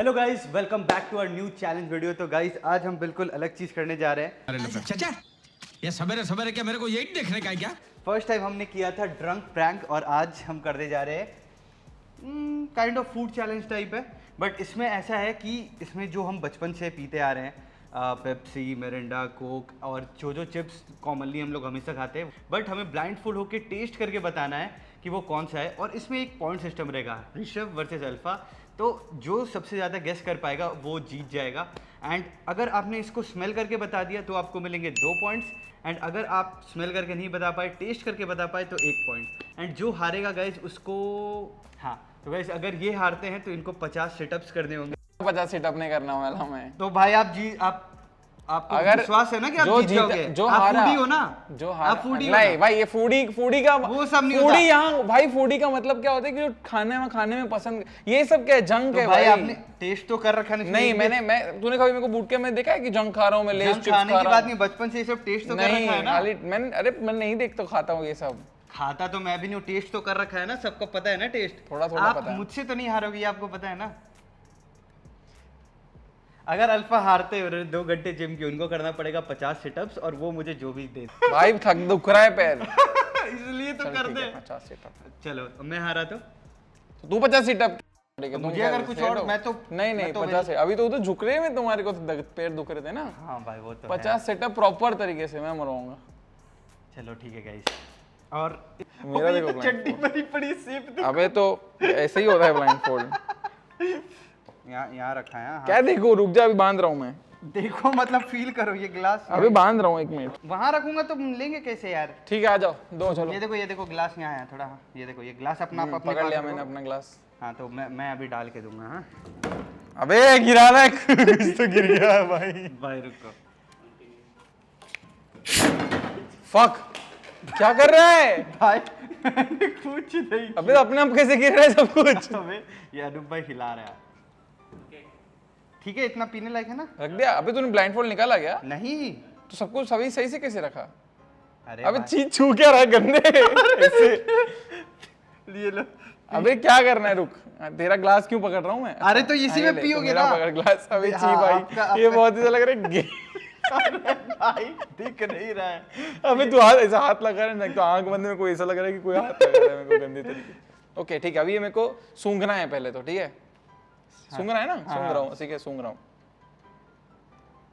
Hello guys, welcome back to our new challenge video. तो guys आज हम बिल्कुल अलग चीज करने जा रहे हैं। चाचा ये सवेरे सवेरे क्या मेरे को यही देखने का है क्या? फर्स्ट टाइम हमने किया था ड्रंक प्रैंक और आज हम करने जा रहे हैं kind of food challenge type है। बट इसमें ऐसा है कि इसमें जो हम बचपन से पीते आ रहे हैं, पेप्सी, मिरिंडा, कोक और जो चिप्स कॉमनली हम लोग हमेशा खाते हैं, बट हमें ब्लाइंड फुल होकर टेस्ट करके बताना है कि वो कौन सा है। और इसमें एक पॉइंट सिस्टम रहेगा, ऋषभ वर्सेस अल्फा। तो जो सबसे ज़्यादा गेस कर पाएगा वो जीत जाएगा। एंड अगर आपने इसको स्मेल करके बता दिया तो आपको मिलेंगे 2 पॉइंट्स। एंड अगर आप स्मेल करके नहीं बता पाए, टेस्ट करके बता पाए तो 1 पॉइंट। एंड जो हारेगा गाइज उसको, हाँ तो गाइज अगर ये हारते हैं तो इनको 50 सिटअप्स करने होंगे। 50 सिटअप नहीं करना वाला मैं। तो भाई आपको अगर विश्वास है ना कि आप जीत जाओगे? जो आप हारा, फूडी हो ना? जो हारा, आप फूडी हो नहीं ना? भाई, ये फूडी का वो सब नहीं फूडी होता। यहाँ भाई, फूडी का मतलब क्या होता है कि जो खाने में पसंद, ये सब क्या है, जंक तो है भाई भाई। आपने टेस्ट तो कर रखा नहीं तूने कभी मेरे को बूट के में देखा है कि जंक खा रहा हूँ मैं, लेस चिप्स खाने खा की रहा बात हूँ? नहीं, बचपन से ये सब टेस्ट तो कर नहीं रखा है ना। खाली मैं नहीं देखता, खाता हूँ ये सब। खाता तो मैं भी नहीं हूँ, टेस्ट तो कर रखा है ना, सबको पता है ना टेस्ट। थोड़ा पता आप है। मुझसे तो नहीं हारोगे, ये आपको पता है ना। अगर अल्फा हारते हो 2 घंटे जिम की, उनको करना पड़ेगा 50 सिटअप्स और वो मुझे जो भी दे। भाई थक दुख रहा है पैर। इसलिए तो कर दे। 50 सिटअप। चलो मैं हारा तो तू 50 सिटअप। मुझे अगर कुछ और मैं तो नहीं 50 है। अभी तो उधर झुक रहे हैं, तुम्हारे को पैर दुख रहे थे ना। हाँ भाई वो तो 50 सेटअप प्रॉपर तरीके से मैं मरवाऊंगा। चलो ठीक है गाइस। और मेरा ये देखो तो चड्डी बड़ी पड़ी सिप। अबे तो ऐसे ही होता है ब्लाइंड फोल्ड। यहाँ रखा है। हाँ। क्या देखो, रुक जा, अभी बांध रहा हूँ मैं। देखो मतलब फील करो ये ग्लास। अभी बांध रहा हूँ, 1 मिनट। वहां रखूंगा तो लेंगे कैसे यार? ठीक है, आ जाओ, दो चलो। ये देखो ग्लास यहाँ है थोड़ा। ये देखो ये ग्लास अपना अपने पकड़ पास लिया रखो। मैंने अपना ग्लास। हाँ तो मैं अभी डाल के दूंगा। हाँ अबे गिरा रहा है। कुछ तो गिर गया भाई। भाई रुको। फक, क्या कर रहा है भाई मैंने कुछ नहीं। अबे अपने आप कैसे गिर रहा है सब कुछ? अबे ये अनूप भाई हिला रहा है। ठीक है, इतना पीने लायक है ना? रख दिया। अबे तूने ब्लाइंड फोल्ड निकाला क्या? नहीं तो सब कुछ सभी सही से कैसे रखा? अरे अबे भाई। चीज छू क्या रहा है गंदे ऐसे? ये लो। अबे क्या करना है, रुक। तेरा ग्लास क्यों पकड़ रहा हूँ मैं? अरे तो इसी हाँ, ये में ले, पियोगे मेरा ना? पकड़ ग्लास। अबे छी हाँ, भाई, आपका- ये बहुत ही लग रहा है। अरे भाई दिख नहीं रहा है। अबे तू हाथ ऐसा हाथ लगा रहा है, तो आंख बंद में कोई ऐसा लग रहा है कि कोई हाथ लगा रहा है मेरे को गंदे तरीके। ओके ठीक है, अभी ये मेरे को सूंघना है पहले तो, ठीक है? सूंघना है ना? सूंघ रहा हूँ, ठीक है, सूंघ रहा हूँ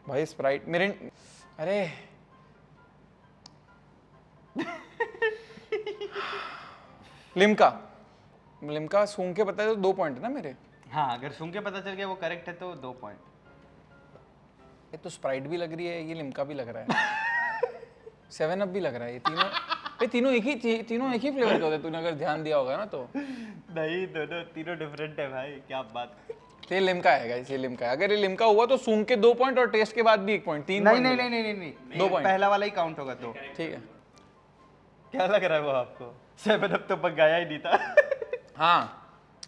भाई। स्प्राइट मेरे, अरे लिम्का सूंघ के पता है तो 2 पॉइंट है ना मेरे। हाँ अगर सुन के पता चल गया वो करेक्ट है तो 2 पॉइंट। ये तो स्प्राइट भी लग रही है, ये लिम्का भी लग रहा है, 7 अप भी लग रहा है। ये तीनों एक ही फ्लेवर के होते हैं, तूने अगर ध्यान दिया होगा ना तो। नहीं तीनों डिफरेंट है भाई, क्या बात। तो ये लिम्का है गाइस, ये लिम्का है। अगर ये लिम्का हुआ तो सूंघ के 2 पॉइंट और टेस्ट के बाद भी 1 पॉइंट, 3 नहीं पॉइंट। नहीं नहीं नहीं नहीं 2 पॉइंट पहला वाला ही काउंट होगा तो। ठीक है। क्या लग रहा है वो आपको? 7 अप तो मंगाया ही नहीं था। हाँ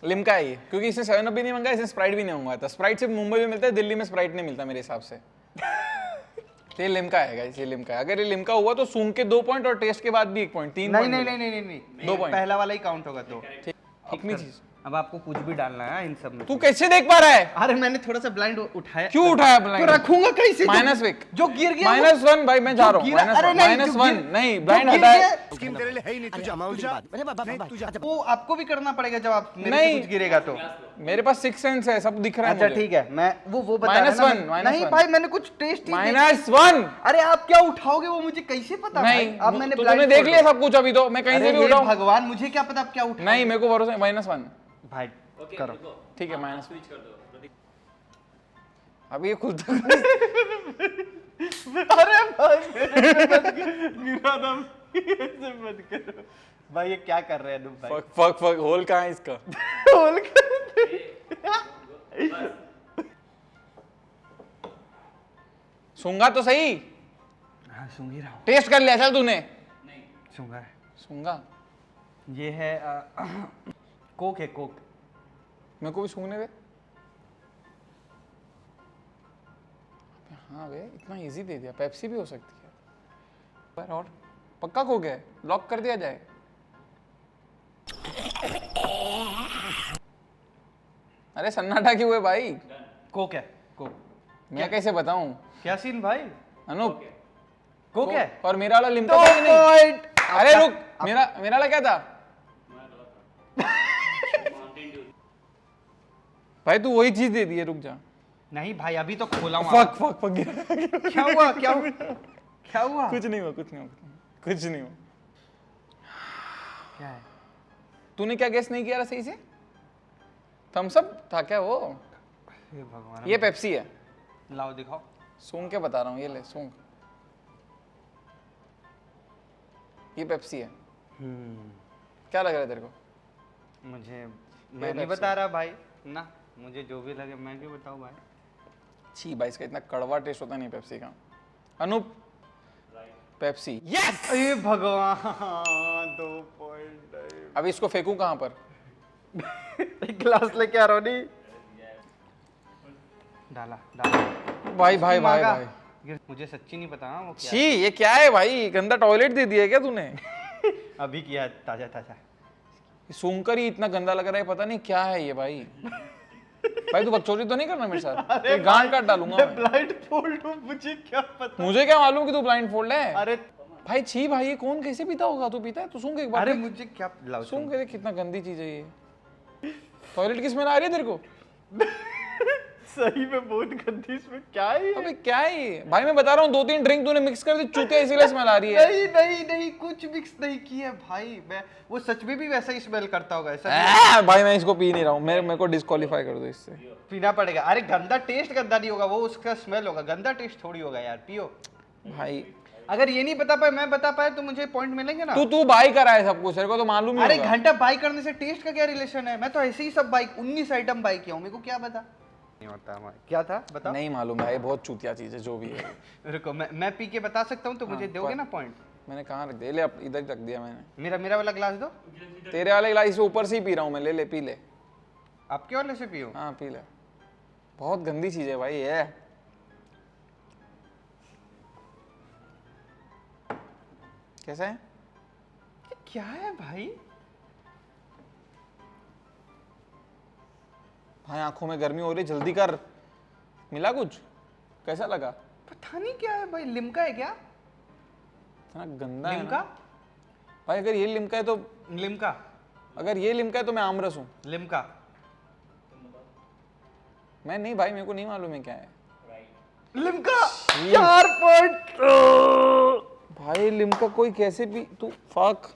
लिम्का है ये, क्योंकि इसने 7 अप भी नहीं मंगाया, इसने स्प्राइट भी नहीं मंगवाया था। स्प्राइट सिर्फ मुंबई में मिलता है, दिल्ली में स्प्राइट नहीं मिलता मेरे हिसाब से। तो ये लिम्का है गाइस, ये लिम्का है। अगर ये लिम्का हुआ तो सूंघ के 2 पॉइंट और टेस्ट के बाद भी 1 पॉइंट, 3 नहीं पॉइंट। नहीं नहीं नहीं नहीं 2 पॉइंट। पहला वाला ही काउंट होगा तो। ठीक, अपनी चीज। अब आपको कुछ भी डालना है इन सब में। तू कैसे देख पा रहा है? अरे मैंने थोड़ा सा ब्लाइंड उठाया। क्यों उठाया तो ब्लाइंड? रखूंगा कैसे? माइनस विक, जो गिर गया -1 भाई, मैं जा रहा हूँ। -1 नहीं, ब्लाइंड हटाया। स्कीम तेरे लिए है ही नहीं, तुझे अमाउंट की बात। अरे बाबा अच्छा वो आपको भी करना पड़ेगा जब आप मेरे से नहीं। कुछ गिरेगा तो। मेरे पास 6 सेंस है, सब दिख रहा है अच्छा मुझे। ठीक है, मैं वो बता रहा -1, ना मैं- नहीं -1। भाई मैंने कुछ टेस्ट ही -1 अरे आप क्या उठाओगे वो मुझे कैसे पता? नहीं, भाई? अब मैंने तो तूने देख लिया सब कुछ। अभी तो मैं कहीं से भी उठाऊं। भगवान मुझे क्या पता आप क्या उठा। नहीं, मेरे को भरोसा है। -1 भाई करो। ठीक है, माइनस स्विच कर दो। अभी ये खुद अरे भाई गिरा ना, ऐसे मत करो भाई। ये क्या कर रहे हैं तुम भाई? फक होल कहाँ है इसका? होल सूंघा तो सही। हाँ सूंघ ही रहा हूँ। टेस्ट कर लिया चल तूने? नहीं सूंघा है। सूंघा? ये है कोक है, कोक। मेरे को भी सूंघने दे। हाँ बे, इतना इजी दे दिया। पेप्सी भी हो सकती है पर। और पक्का खो गया, लॉक कर दिया जाए। अरे सन्नाटा क्यों है भाई? कोक है, कोक। मैं कैसे बताऊं? क्या सीन भाई? अनूप, कोक है। और मेरा वाला लिम्का था कि नहीं? अरे रुक, मेरा वाला क्या था? भाई तू वही चीज दे दी है, रुक जा। नहीं भाई, अभी तो खोला हूँ। फक क्या हुआ? क्या हुआ? क्या हुआ? कुछ नहीं हुआ, कुछ नहीं हुआ। क्या है? तूने क्या गेस नहीं किया रहा सही से? थम्स अप था क्या वो? हे भगवान। ये पेप्सी है। लाओ दिखाओ। सूंघ के बता रहा हूँ, ये ले सूंघ। ये पेप्सी है। क्या लग रहा है तेरे को? मुझे मैं नहीं बता रहा भाई ना, मुझे जो भी लगे मैं क्यों बताऊं भाई। छी भाई, इसका इतना कड़वा टेस्ट होता नहीं पेप्सी का। अनूप, पेप्सी। यस! अरे भगवान, 2 पॉइंट। अब इसको फेंकूं कहां पर? एक गिलास लेके आ रहा हूँ। नहीं डाला। भाई भाई भाई मांगा। भाई, मुझे सच्ची नहीं पता ना वो क्या छी ये क्या है भाई? गंदा टॉयलेट दे दिया क्या तूने? है। अभी किया ताजा। सूंघकर ही इतना गंदा लग रहा है, पता नहीं क्या है ये भाई। भाई तू बकचोदी तो नहीं करना मेरे साथ? ये गांड काट डालूंगा मैं। ब्लाइंड फोल्ड हूँ, मुझे क्या पता। मुझे क्या मालूम कि तू ब्लाइंड फोल्ड है? अरे भाई छी भाई, ये कौन कैसे पीता होगा? तू पीता है? तू सूंघ एक बार अरे देख। मुझे क्या लाओ सूंघ के देख, कितना गंदी चीज है ये। टॉयलेट की स्मेल आ रही है तेरे को? सही में बहुत गंदी, इसमें क्या है ये? अबे क्या है ये भाई? मैं बता रहा हूँ 2-3 ड्रिंक तूने मिक्स कर दी, चूतिया इसीलिए स्मेल आ रही है। नहीं कुछ मिक्स नहीं किया भाई। मैं वो सच में भी वैसा ही स्मेल करता होगा ऐसा। भाई मैं इसको पी नहीं रहा हूँ, मेरे को डिस्क्वालीफाई कर दो इससे। पीना पड़ेगा। अरे गंदा टेस्ट गंदा नहीं होगा, वो उसका स्मेल होगा, गंदा टेस्ट थोड़ी होगा यार। पियो भाई अगर ये नहीं बता पाए, मैं बता पाया तो मुझे पॉइंट मिलेंगे ना। तू बाई करा है सब कुछ, तेरे को तो मालूम ही अरे होगा। घंटा बाई करने से टेस्ट का क्या रिलेशन है? मैं तो ऐसे ही सब बाइक 19 आइटम बाई किया हूँ, मेरे को क्या पता। नहीं होता हमारे। क्या था बता। नहीं मालूम भाई, बहुत चूतिया चीज है जो भी है। रुको, मैं पी के बता सकता हूँ तो मुझे दोगे ना पॉइंट? मैंने कहाँ रख दिया? ले अब इधर रख दिया मैंने। मेरा वाला ग्लास दो। तेरे वाले गिलास से ऊपर से ही पी रहा हूँ मैं। ले पी ले। आपके वाले से पियो। हाँ पी ले। बहुत गंदी चीज है भाई ये। कैसा है? क्या है भाई? भाई आंखों में गर्मी हो रही, जल्दी कर। मिला कुछ? कैसा लगा? पता नहीं क्या है भाई। लिम्का है क्या? इतना गंदा है लिम्का? ना भाई। अगर ये लिम्का है तो लिम्का मैं आमरस हूँ। लिम्का मैं नहीं भाई, मेरे को नहीं मालूम है क्या है। Limca 4 point. भाई लिम्का कोई कैसे भी तू फक।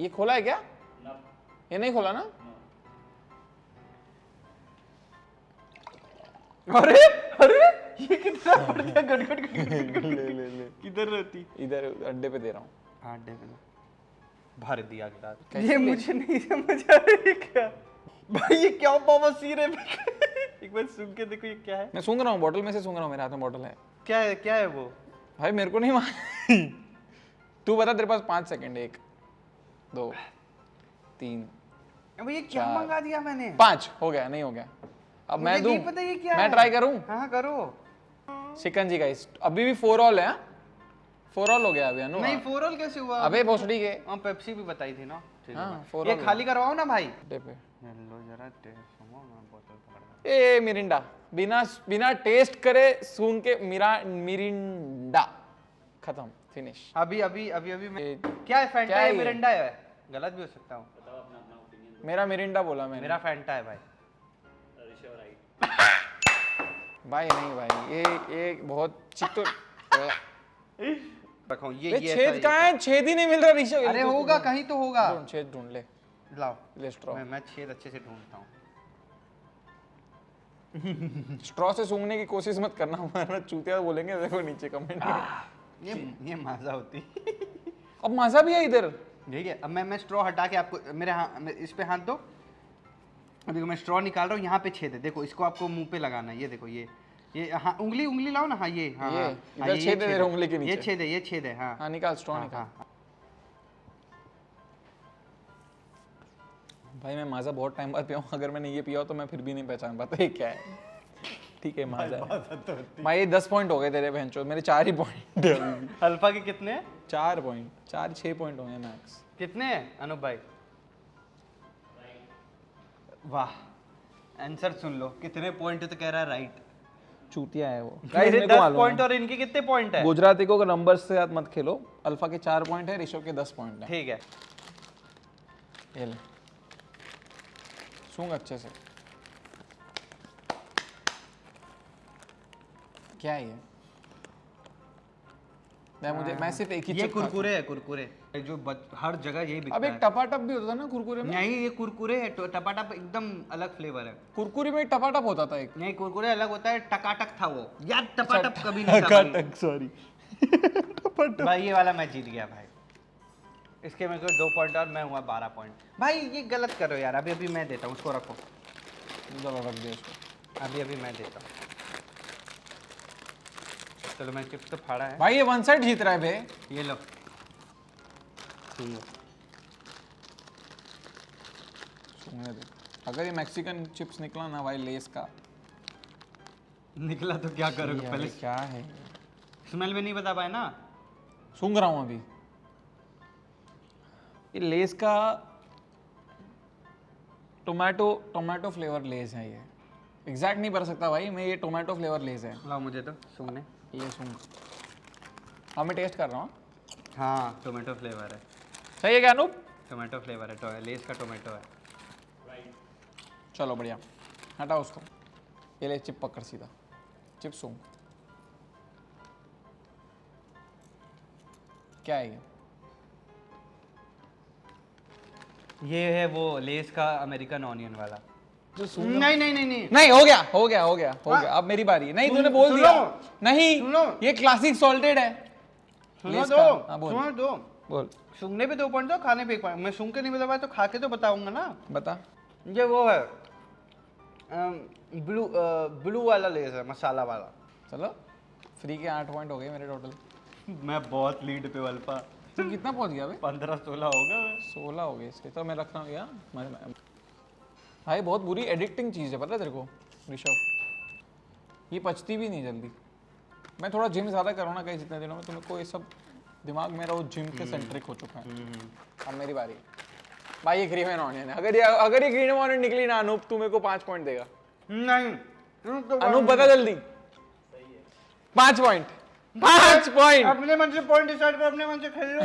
ये खोला है क्या? ये नहीं खोला ना? अरे ये कितना बढ़ गया। गटगट ले किधर रहती? इधर अड्डे पे दे रहा हूँ। हाँ देना। भर दिया गिलास। कैसे ये ले? मुझे नहीं समझ आ रहा है क्या भाई। ये क्या बवासीर है? एक बार सुन के देखो ये क्या है। मैं सूंघ रहा हूँ, बॉटल में से सूंघ रहा हूँ, मेरे हाथ में बॉटल है। क्या है वो? भाई मेरे को नहीं मालूम। तू बता, तेरे पास 5 सेकंड। 1 2 3 अब ये क्या 4 मंगा दिया मैंने? 5 हो गया। नहीं हो गया? अब मैं मुझे दूं? नहीं पता ये क्या मैं है। ट्राई करूं? हाँ करो। शिकंजी गाइस, अभी भी 4 ऑल है। 4 ऑल हो गया अभी अनु। नहीं 4 ऑल कैसे हुआ? अबे भोसड़ी के। हाँ पेप्सी भी बताई थी ना। ठीक है। हाँ, 4 ये ऑल खाली करवाओ ना भाई। अड्डे पे। लो जरा टेस्ट सुनो, मैं बोतल पकड़ रहा ए मिरिंडा, बिना टेस्ट करे सूंघ के मिरिंडा खत्म, फिनिश। हूं। अभी मैं ए, क्या है? फैंटा क्या है है ये? मिरिंडा है? गलत भी हो सकता हूँ। मेरा मिरिंडा बोला मैंने। मेरा फैंटा है भाई। भाई नहीं भाई, ये बहुत चित्तो। रखो ये बे, ऐसा छेद ही कहाँ है? छेद ही नहीं मिल रहा ऋषभ। अरे होगा कहीं तो होगा। ढूंढ, छेद ढूंढ ले। लाओ ले स्ट्रॉ। मैं छेद अच्छे से ढूंढता हूँ। स्ट्रॉ से सूंघने की कोशिश मत करना, हमारा चूतिया बोलेंगे देखो नीचे कमेंट में। ये मजा होती। अब मजा भी है इधर। ठीक है, अब मैं स्ट्रॉ हटा के आपको इस पे हाथ दो। देखो मैं स्ट्रॉ निकाल रहा हूँ, यहाँ पे छेद है। देखो इसको आपको मुंह पे लगाना है। ये देखो ये हाँ, उंगली लाओ ना। हाँ ये हाँ ये हाँ, इधर ये छेद है तेरे उंगली के नीचे। ये छेद है हाँ। हाँ निकाल स्ट्रॉ निकाल। हाँ। भाई मैं माजा बहुत टाइम बाद पिया हूँ, अगर मैंने ये पिया हो तो मैं फिर भी नहीं पहचान पाता ये क्या है। ठीक है माजा है। भाई 10 पॉइंट हो गए तेरे बहनचोद, मेरे 4 ही पॉइंट है अभी भी। अल्फा के कितने हैं? 4 पॉइंट, 4-6 पॉइंट होंगे मैक्स। कितने हैं अनूप भाई? वाह आंसर सुन लो, कितने पॉइंट तो कह रहा है राइट। चूतिया है वो। मेरे मेरे को 10 मालूम पॉइंट है। और इनके कितने पॉइंट है? गुजराती को नंबर से साथ मत खेलो। अल्फा के 4 पॉइंट है, ऋषभ के 10 पॉइंट है। ठीक है, ये ले सूंघ अच्छे से। क्या है ये? मैं सिर्फ एक ही ये चिप खाता कुरकुरे है, कुरकुरे जो हर जगह यही हूं। बिकता अब एक है। टपाटप भी होता था ना कुरकुरे में। नहीं, ये कुरकुरे है, टपाटप एकदम अलग फ्लेवर है। कुरकुरे में एक टपाटप होता था एक। नहीं, कुरकुरे अलग होता है, टकाटक था वो यार, टपाटप कभी नहीं था भाई। सॉरी। भाई ये वाला मैं जीत गया भाई। इसके मेरे को 2 पॉइंट और मैं हुआ 12 पॉइंट। भाई ये गलत कर रहे हो यार, अभी अभी मैं देता हूँ, उसको रखो, चलो रख दे इसको। अभी अभी मैं देता हूँ। चलो मैं चिप्स तो फाड़ा है, भाई ये 1 साइड जीत रहा है बे। ये लो सुनो। सूंघने दे। अगर ये मैक्सिकन चिप्स निकला ना भाई लेस का, निकला तो क्या करोगे? पहले क्या है? स्मेल में नहीं बता पाए ना। सूंघ रहा हूँ अभी। ये लेस का टोमेटो फ्लेवर लेस है ये। एग्जैक्ट नहीं बता सकता भाई मैं, ये टोमेटो फ्लेवर लेस है। लाओ मुझे तो सुनने। ये सूंघ। हाँ मैं टेस्ट कर रहा हूँ। हाँ टोमेटो फ्लेवर है, सही है क्या अनूप? टोमेटो फ्लेवर है, तो लेस का टोमेटो है। चलो बढ़िया, हटाओ उसको। ये ले चिप पकड़ सीधा, चिप सूंघ। क्या है ये है वो लेस का अमेरिकन ऑनियन वाला। जो सूंघ? नहीं नहीं नहीं नहीं, नहीं, हो गया। अब मेरी बारी है। नहीं तूने बोल दिया। नहीं, सुनो। ये क्लासिक सॉल्टेड है। सुनो लेस दो, का। हाँ, बोल। सुनो दो। बोल सूंघने पे 2 पॉइंट दो, खाने पे 1 पॉइंट। मैं सूंघ के नहीं बता पाया तो खा के तो बताऊंगा ना। बता। ये वो है ब्लू वाला लेस है, मसाला वाला। चलो फ्री के 8 पॉइंट हो गए मेरे टोटल। मैं बहुत लीड पे अल्फा। तुम कितना पहुंच गया भाई? 15-16 होगा। 16 हो गए इसके। तो मैं रख रहा हूँ यार। भाई बहुत बुरी एडिक्टिंग चीज़ है, पता है तेरे को ऋषभ? ये पचती भी नहीं जल्दी। मैं थोड़ा जिम ज़्यादा करूँ ना कहीं जितने दिनों में, तो मेरे को ये सब दिमाग मेरा वो जिम के सेंट्रिक हो चुका है। अब मेरी बारी है। भाई ये ग्रीन ऑनियन है। अगर ये ग्रीन ऑनियन निकली ना अनूप, तू मेरे को 5 पॉइंट देगा। नहीं अनूप बता जल्दी। 5 पॉइंट। 5 पॉइंट। अपने मन से पॉइंट डिसाइड करो, अपने मन से खेल लो।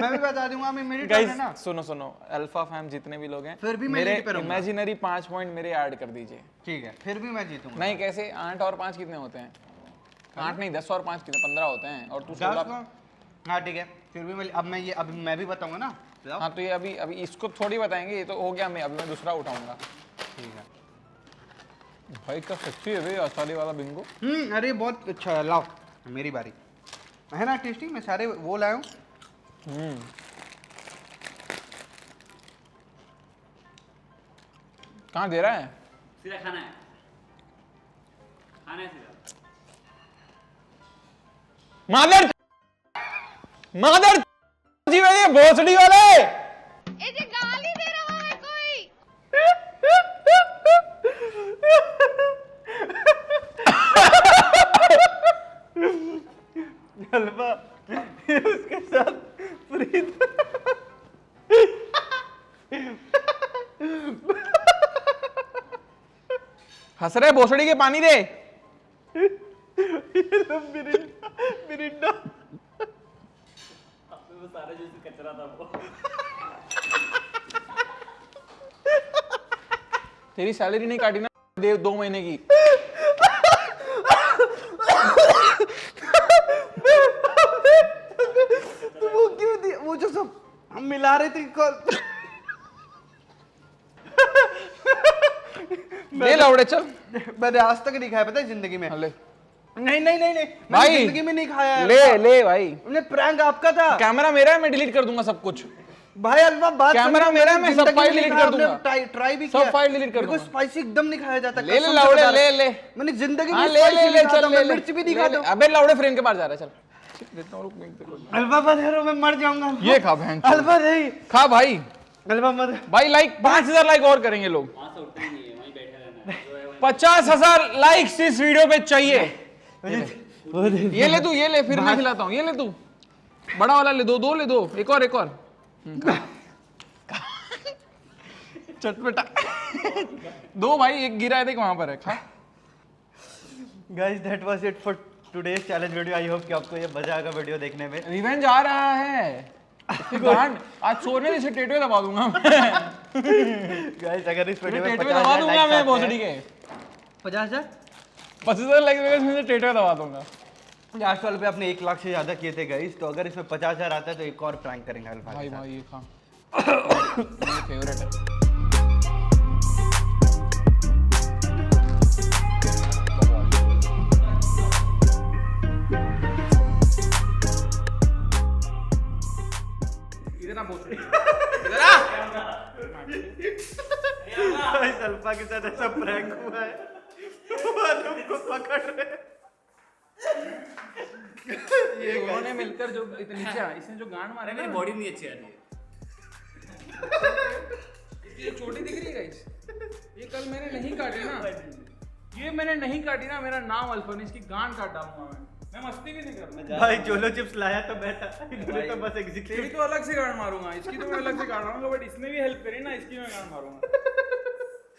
मैं भी बता दूंगा, मैं मेरी टर्न है ना। गाइस सुनो, अल्फा फैम जितने भी लोग हैं, फिर भी मैं मेरे lead पे रहूंगा। इमेजिनरी 5 पॉइंट मेरे ऐड कर दीजिए। ठीक है, फिर भी मैं जीतूंगा। नहीं कैसे? 8 और 5 कितने होते हैं? 8 नहीं 10 और 5 कितने? 15 होते हैं। और तू 16। हाँ ठीक है, फिर भी अब मैं भी बताऊंगा ना। हाँ तो ये अभी इसको थोड़ी बताएंगे, ये तो हो गया। मैं अभी दूसरा उठाऊंगा। ठीक है। भाई क्या सेक्सी है भाई आसानी वाला बिंगो। अरे बहुत अच्छा है, लाओ मेरी बारी है ना। टेस्टी, मैं सारे वो लाया हूँ। कहाँ दे रहा है? सीधा खाना है, खाना है सीधा। मादर जी भाई, ये भोसड़ी वाले। ऐसे गाली दे रहा है कोई। अल्फा उसके साथ प्रीत। हंस रहे भोसड़ी के, पानी दे। मिरिंडा वो सारा जो कचरा था वो। तेरी सैलरी नहीं काटी ना दे 2 महीने की। वो क्यों दी? वो जो सब हम मिला रहे थे कॉल। ले लौड़े चल। मैंने आज तक नहीं खाया, पता है जिंदगी में। ले नहीं नहीं नहीं नहीं, मैंने भाई जिंदगी में नहीं खाया है। ले भाई। हमने प्रैंक आपका था। कैमरा मेरा है, मैं डिलीट कर दूंगा सब कुछ। भाई अल्फा बात कैमरा सुनो, मेरा, मैंने मैं सब जिंदगी फाइल में डिलीट नहीं कर खाया, दूंगा। हमने ट्राई भी सब किया। फाइल डिलीट कर मेरे को दूंगा। स्पाइसी एकदम नहीं खाया जाता। ले कसम से लौड़े, बता रहा हूं। ले। मैंने जिंदगी में हाँ ले spicy नहीं खाता, चल मैं मिर्च भी नहीं खाता। अबे लौड़े फ्रेम के पास जा रहा है, चल। अल्फा मत करो, मैं मर जाऊंगा। ये खा बहन। अल्फा नहीं, खा भाई। अल्फा मत। भाई लाइक 5000 लाइक और करेंगे लोग। वहां से उठना ही नहीं है, वहीं बैठे रहना है। जो है वहीं 50,000 लाइक्स इस वीडियो पे चाहिए। ये ले तू, ये ले, फिर मैं खिलाता हूँ। ये ले तू, बड़ा वाला ले दो ले दो। एक और। चटपटा। दो भाई, एक गिरा है देख वहां पर है, खा। Guys that was it for today's challenge video. I hope कि आपको ये मजा आएगा वीडियो देखने में। रिवेंज आ रहा है। गांड आज सोने में से टेटवे दबा दूंगा मैं। गाइस अगर इस वीडियो में टेटवे दबा दूंगा मैं भोसड़ी के। 50,000 50,000 लाइक में से टेटवे दबा दूंगा। लास्ट वाले पे आपने 1 लाख से ज्यादा किए थे गाइस, तो अगर इसमें 50,000 आता है तो एक और प्रैंक करेंगे अल्फा भाई के साथ। भाई ये खा, मेरा फेवरेट है। गाइस अल्फा के साथ ऐसा प्रैंक हुआ है, वो तुमको पकड़ रहे हैं। ये उन्होंने मिलकर जो इतने नीचे इसने जो गांड मारे ना, बॉडी नहीं अच्छी आ रही है। ये चोटी दिख रही है गाइस, ये कल मैंने नहीं काटी ना, ये मैंने नहीं काटी ना, मेरा नाम अल्फा नहीं, इसकी गांड काट डालूंगा मैं मस्ती भी नहीं करना भाई जोलो चिप्स लाया तो बैठा, इन्होंने तो बस तेरी एग्जीक्यूट। तो अलग से गांड मारूंगा, इसकी तो मैं अलग से गांड मारूंगा, बट इसने भी हेल्प करी ना, इसकी मैं गांड मारूंगा।